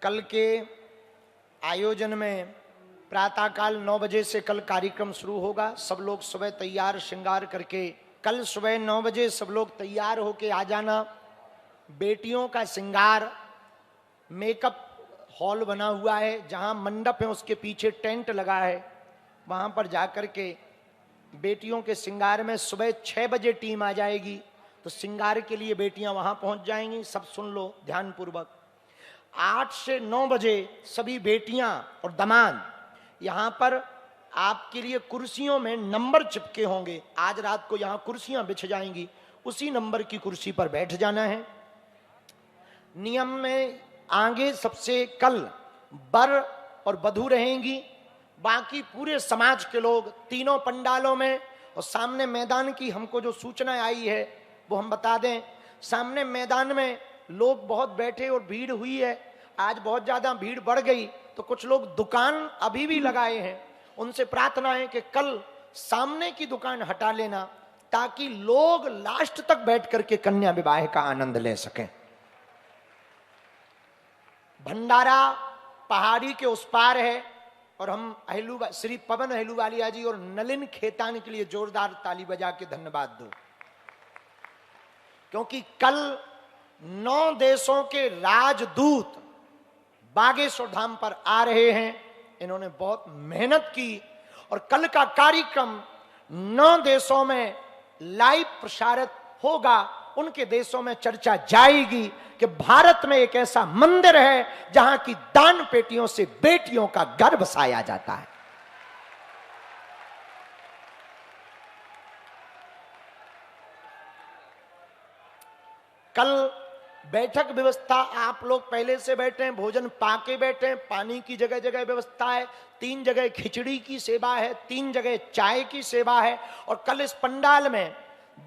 कल के आयोजन में प्रातःकाल 9 बजे से कल कार्यक्रम शुरू होगा। सब लोग सुबह तैयार श्रृंगार करके कल सुबह 9 बजे सब लोग तैयार होके आ जाना। बेटियों का श्रृंगार मेकअप हॉल बना हुआ है, जहां मंडप है उसके पीछे टेंट लगा है, वहां पर जाकर के बेटियों के श्रृंगार में सुबह 6 बजे टीम आ जाएगी, तो श्रृंगार के लिए बेटियां वहां पहुंच जाएंगी। सब सुन लो ध्यान पूर्वक। 8 से 9 बजे सभी बेटियां और दामाद यहां पर आपके लिए कुर्सियों में नंबर चिपके होंगे। आज रात को यहां कुर्सियां बिछ जाएंगी, उसी नंबर की कुर्सी पर बैठ जाना है। नियम में आगे सबसे कल वर और वधू रहेंगी, बाकी पूरे समाज के लोग तीनों पंडालों में। और सामने मैदान की हमको जो सूचना आई है वो हम बता दें। सामने मैदान में लोग बहुत बैठे और भीड़ हुई है। आज बहुत ज्यादा भीड़ बढ़ गई, तो कुछ लोग दुकान अभी भी लगाए हैं। उनसे प्रार्थना है कि कल सामने की दुकान हटा लेना, ताकि लोग लास्ट तक बैठ करके कन्या विवाह का आनंद ले सकें। भंडारा पहाड़ी के उस पार है, और हम श्री पवन अहलूवालिया जी और नलिन खेतान के लिए जोरदार ताली बजा के धन्यवाद दो, क्योंकि कल 9 देशों के राजदूत बागेश्वर धाम पर आ रहे हैं। इन्होंने बहुत मेहनत की, और कल का कार्यक्रम 9 देशों में लाइव प्रसारित होगा। उनके देशों में चर्चा जाएगी कि भारत में एक ऐसा मंदिर है जहां की दान पेटियों से बेटियों का घर बसाया जाता है। कल बैठक व्यवस्था आप लोग पहले से बैठे हैं, भोजन पाके बैठे हैं। पानी की जगह जगह व्यवस्था है। 3 जगह खिचड़ी की सेवा है, 3 जगह चाय की सेवा है। और कल इस पंडाल में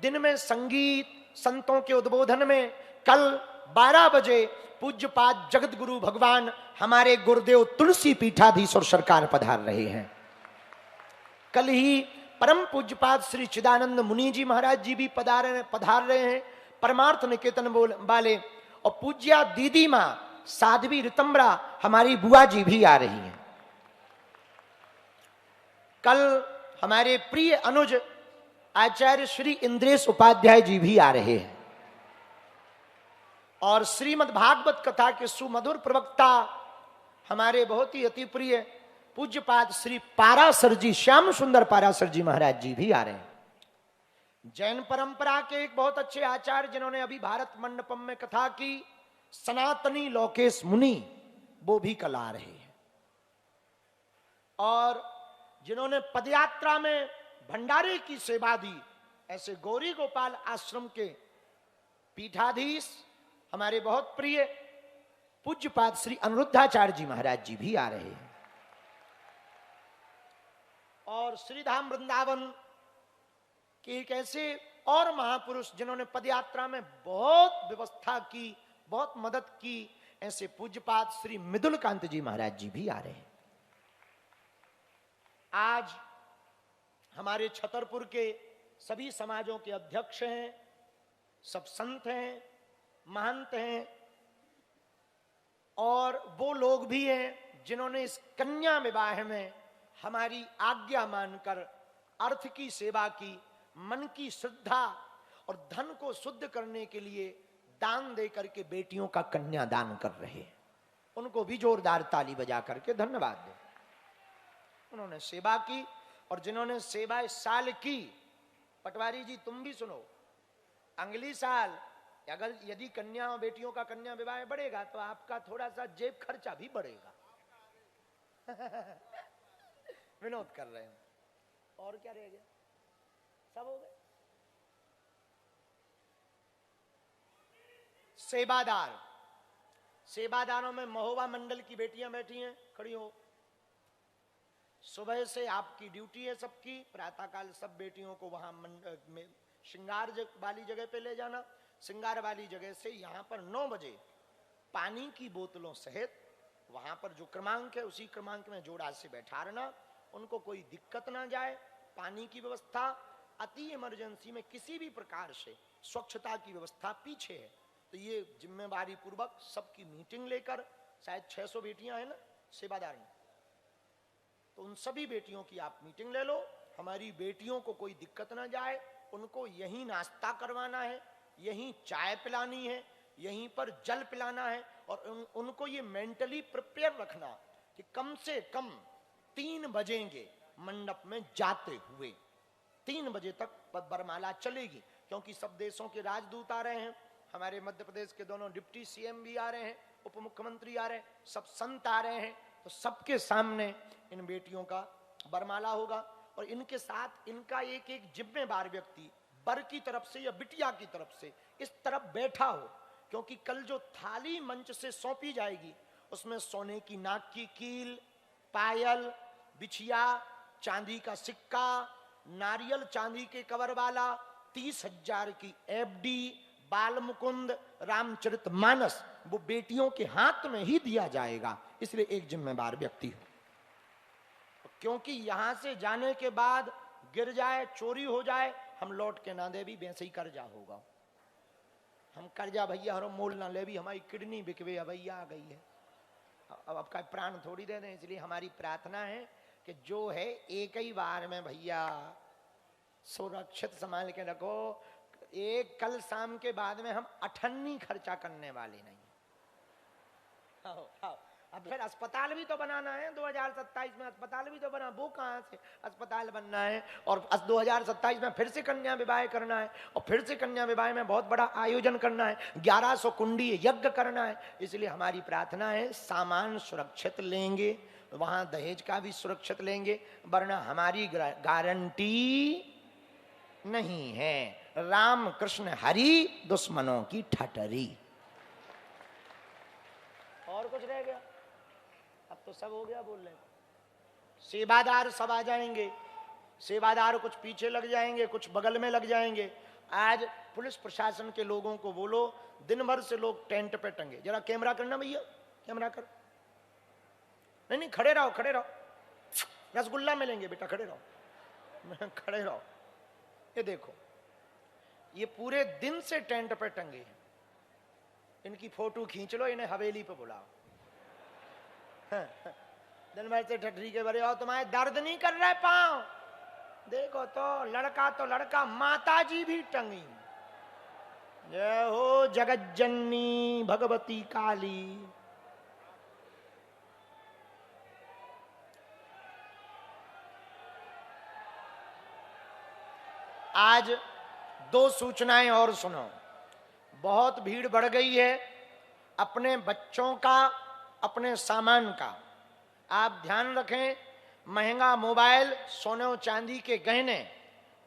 दिन में संगीत, संतों के उद्बोधन में कल 12 बजे पूज्यपाद जगत गुरु भगवान हमारे गुरुदेव तुलसी पीठाधीश्वर सरकार पधार रहे हैं। कल ही परम पूज्यपाद श्री चिदानंद मुनि जी महाराज जी भी पधार रहे हैं, परमार्थ निकेतन वाले। और पूज्या दीदी मां साध्वी ऋतंबरा हमारी बुआ जी भी आ रही हैं। कल हमारे प्रिय अनुज आचार्य श्री इंद्रेश उपाध्याय जी भी आ रहे हैं। और श्रीमद् भागवत कथा के सुमधुर प्रवक्ता हमारे बहुत ही अति प्रिय पूज्यपाद श्री पारासर जी, श्याम सुंदर पारासर जी महाराज जी भी आ रहे हैं। जैन परंपरा के एक बहुत अच्छे आचार्य जिन्होंने अभी भारत मंडपम में कथा की, सनातनी लोकेश मुनि, वो भी कल आ रहे हैं। और जिन्होंने पदयात्रा में भंडारे की सेवा दी, ऐसे गौरी गोपाल आश्रम के पीठाधीश हमारे बहुत प्रिय पूज्यपाद श्री अनिरुद्धाचार्य जी महाराज जी भी आ रहे हैं। और श्रीधाम वृंदावन कि एक ऐसे और महापुरुष जिन्होंने पदयात्रा में बहुत व्यवस्था की, बहुत मदद की, ऐसे पूज्यपाद श्री मृदुल कांत जी महाराज जी भी आ रहे हैं। आज हमारे छतरपुर के सभी समाजों के अध्यक्ष हैं, सब संत हैं, महंत हैं, और वो लोग भी हैं जिन्होंने इस कन्या विवाह में हमारी आज्ञा मानकर अर्थ की सेवा की, मन की श्रद्धा और धन को शुद्ध करने के लिए दान दे करके बेटियों का कन्या दान कर रहे हैं। उनको भी जोरदार ताली बजा करके धन्यवाद दो। उन्होंने सेवा की, और जिन्होंने सेवा इस साल की, पटवारी जी तुम भी सुनो, अगली साल अगर यदि कन्या और बेटियों का कन्या विवाह बढ़ेगा तो आपका थोड़ा सा जेब खर्चा भी बढ़ेगा। विनोद कर रहे हैं। और क्या रह गया? सब हो गए। सेवादार, सेवादारों में महोबा मंडल की बेटियां बैठी हैं, खड़ी हो। सुबह से आपकी ड्यूटी है सबकी, प्रातःकाल सब बेटियों को वहां में श्रृंगार वाली जगह पे ले जाना। श्रृंगार वाली जगह से यहां पर 9 बजे पानी की बोतलों सहित वहां पर जो क्रमांक है उसी क्रमांक में जोड़ा से बैठाना, उनको कोई दिक्कत ना जाए। पानी की व्यवस्था अति इमरजेंसी में किसी भी प्रकार से, स्वच्छता की व्यवस्था पीछे है, तो ये जिम्मेवारी पूर्वक सबकी मीटिंग लेकर शायद 600 बेटियां हैं ना सेवादार में, तो उन सभी बेटियों की आप मीटिंग ले लो। हमारी बेटियों को कोई दिक्कत ना जाए, उनको यहीं नाश्ता करवाना है, यहीं चाय पिलानी है, यहीं पर जल पिलाना है, और उनको ये मेंटली प्रिपेयर रखना कि कम से कम 3 बजेंगे मंडप में जाते हुए, 3 बजे तक बरमाला चलेगी, क्योंकि सब देशों के राजदूत आ रहे हैं, हमारे मध्य प्रदेश के दोनों डिप्टी सीएम भी आ रहे हैं, उप मुख्यमंत्री आ रहे हैं, सब संत आ रहे हैं, तो सबके सामने इन बेटियों का बरमाला होगा। और इनके साथ इनका एक एक जिम्मेदार व्यक्ति बर की तरफ से या बिटिया की तरफ से इस तरफ बैठा हो, क्योंकि कल जो थाली मंच से सौंपी जाएगी उसमें सोने की नाक की कील, पायल, बिछिया, चांदी का सिक्का, नारियल चांदी के कवर वाला, 30,000 की एफडी, बाल मुकुंद, रामचरितमानस वो बेटियों के हाथ में ही दिया जाएगा। इसलिए एक जिम्मेदार व्यक्ति हो, क्योंकि यहां से जाने के बाद गिर जाए, चोरी हो जाए, हम लौट के ना दे भी वैसे ही कर्जा होगा। हम कर्जा भैया हर मोल ना ले भी, हमारी किडनी बिकवे भैया आ गई है, अब आपका प्राण थोड़ी दे दें। इसलिए हमारी प्रार्थना है कि जो है एक ही बार में भैया सुरक्षित संभाल के रखो। एक कल शाम के बाद में हम 98 खर्चा करने वाले नहीं। आओ, आओ। अब फिर अस्पताल भी तो बनाना है, 2027 में अस्पताल भी तो बना, वो कहां से अस्पताल बनना है, और 2027 में फिर से कन्या विवाह करना है, और फिर से कन्या विवाह में बहुत बड़ा आयोजन करना है, 1100 कुंडी यज्ञ करना है। इसलिए हमारी प्रार्थना है सामान सुरक्षित लेंगे, वहां दहेज का भी सुरक्षित लेंगे, वरना हमारी गारंटी नहीं है। राम कृष्ण हरि दुश्मनों की ठटरी। और कुछ रह गया? अब तो सब हो गया बोल रहे। सेवादार सब आ जाएंगे, सेवादार कुछ पीछे लग जाएंगे, कुछ बगल में लग जाएंगे। आज पुलिस प्रशासन के लोगों को बोलो, दिन भर से लोग टेंट पे टंगे, जरा कैमरा करना भैया, कैमरा कर। नहीं नहीं खड़े रहो, खड़े रहो, रसगुल्ला मिलेंगे बेटा, खड़े रहो, खड़े रहो। ये देखो, ये पूरे दिन से टेंट पे टंगे हैं, इनकी फोटो खींच लो, इन्हें हवेली पे बुलाओ। दिन भर से ठठरी के भरे हो, तुम्हारे दर्द नहीं कर रहे पांव? देखो तो लड़का माता जी भी टंगी। जय हो जगत जननी भगवती काली। आज 2 सूचनाएं और सुनो। बहुत भीड़ बढ़ गई है, अपने बच्चों का, अपने सामान का आप ध्यान रखें। महंगा मोबाइल, सोने और चांदी के गहने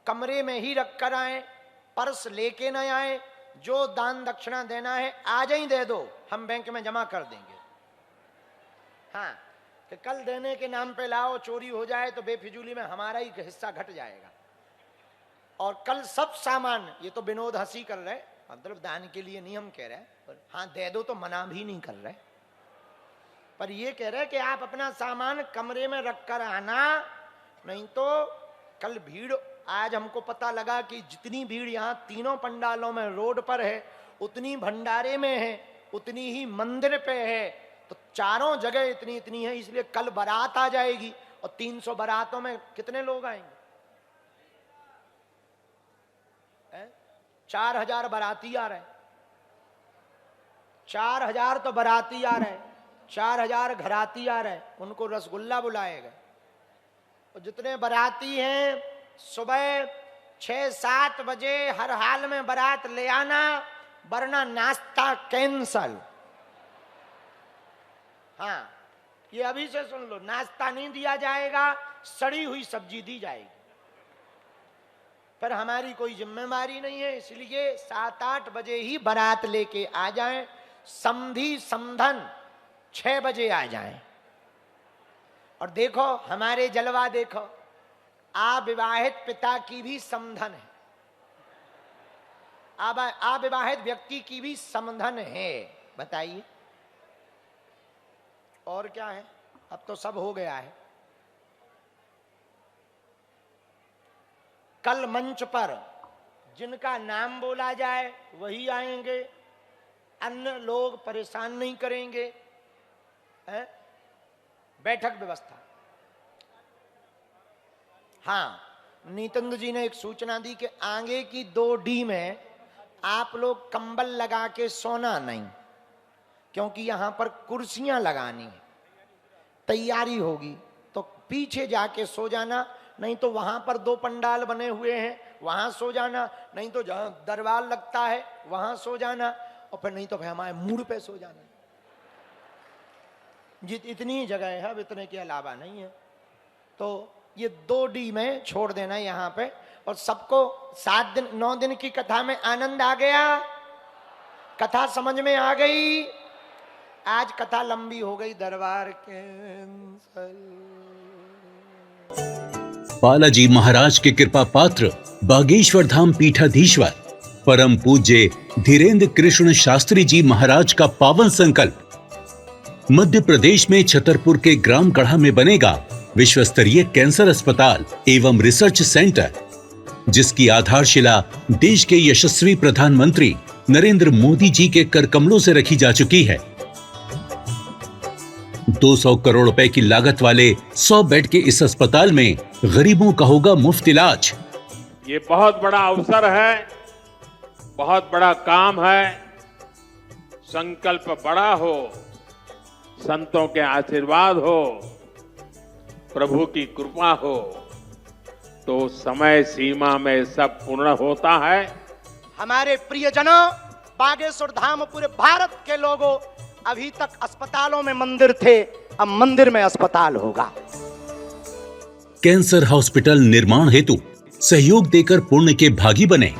कमरे में ही रख कर आए, पर्स लेके न आए। जो दान दक्षिणा देना है आज ही दे दो, हम बैंक में जमा कर देंगे। हाँ, कि कल देने के नाम पे लाओ, चोरी हो जाए तो बेफिजूली में हमारा ही हिस्सा घट जाएगा। और कल सब सामान, ये तो विनोद हंसी कर रहे, मतलब दान के लिए नहीं हम कह रहे, पर हाँ दे दो तो मना भी नहीं कर रहे, पर ये कह रहे कि आप अपना सामान कमरे में रख कर आना, नहीं तो कल भीड़। आज हमको पता लगा कि जितनी भीड़ यहाँ तीनों पंडालों में रोड पर है, उतनी भंडारे में है, उतनी ही मंदिर पे है, तो चारों जगह इतनी इतनी है। इसलिए कल बारात आ जाएगी, और 300 बारातों में कितने लोग आएंगे? 4000 बाराती आ रहे हैं, 4000 तो बाराती आ रहे हैं, 4000 घराती आ रहे हैं, उनको रसगुल्ला बुलाएगा। और जितने बाराती हैं सुबह 6-7 बजे हर हाल में बारात ले आना, वरना नाश्ता कैंसल। हाँ, ये अभी से सुन लो, नाश्ता नहीं दिया जाएगा, सड़ी हुई सब्जी दी जाएगी। पर हमारी कोई जिम्मेदारी नहीं है, इसलिए 7-8 बजे ही बारात लेके आ जाएं। समधी समधन 6 बजे आ जाएं। और देखो हमारे जलवा देखो, अविवाहित पिता की भी समधन है, अविवाहित व्यक्ति की भी समधन है। बताइए और क्या है? अब तो सब हो गया है। कल मंच पर जिनका नाम बोला जाए वही आएंगे, अन्य लोग परेशान नहीं करेंगे। है? बैठक व्यवस्था। हाँ, नितंद जी ने एक सूचना दी कि आगे की 2D में आप लोग कंबल लगा के सोना नहीं, क्योंकि यहां पर कुर्सियां लगानी है, तैयारी होगी, तो पीछे जाके सो जाना, नहीं तो वहां पर 2 पंडाल बने हुए हैं, वहां सो जाना, नहीं तो जहां दरबार लगता है वहां सो जाना, और फिर नहीं तो फिर हमारे मूड पे सो जाना। इतनी ही जगह है, अब इतने के अलावा नहीं है। तो ये 2D में छोड़ देना यहाँ पे, और सबको 7 दिन 9 दिन की कथा में आनंद आ गया, कथा समझ में आ गई। आज कथा लंबी हो गई, दरबार कैंसल। बालाजी महाराज के कृपा पात्र बागेश्वर धाम पीठाधीश्वर परम पूज्य धीरेन्द्र कृष्ण शास्त्री जी महाराज का पावन संकल्प। मध्य प्रदेश में छतरपुर के ग्राम गढ़ा में बनेगा विश्व स्तरीय कैंसर अस्पताल एवं रिसर्च सेंटर, जिसकी आधारशिला देश के यशस्वी प्रधानमंत्री नरेंद्र मोदी जी के कर कमलों से रखी जा चुकी है। 200 करोड़ रुपए की लागत वाले 100 बेड के इस अस्पताल में गरीबों का होगा मुफ्त इलाज। ये बहुत बड़ा अवसर है, बहुत बड़ा काम है। संकल्प बड़ा हो, संतों के आशीर्वाद हो, प्रभु की कृपा हो, तो समय सीमा में सब पूर्ण होता है। हमारे प्रियजनों, बागेश्वर धाम पूरे भारत के लोगों, अभी तक अस्पतालों में मंदिर थे, अब मंदिर में अस्पताल होगा। कैंसर हॉस्पिटल निर्माण हेतु सहयोग देकर पुण्य के भागी बने।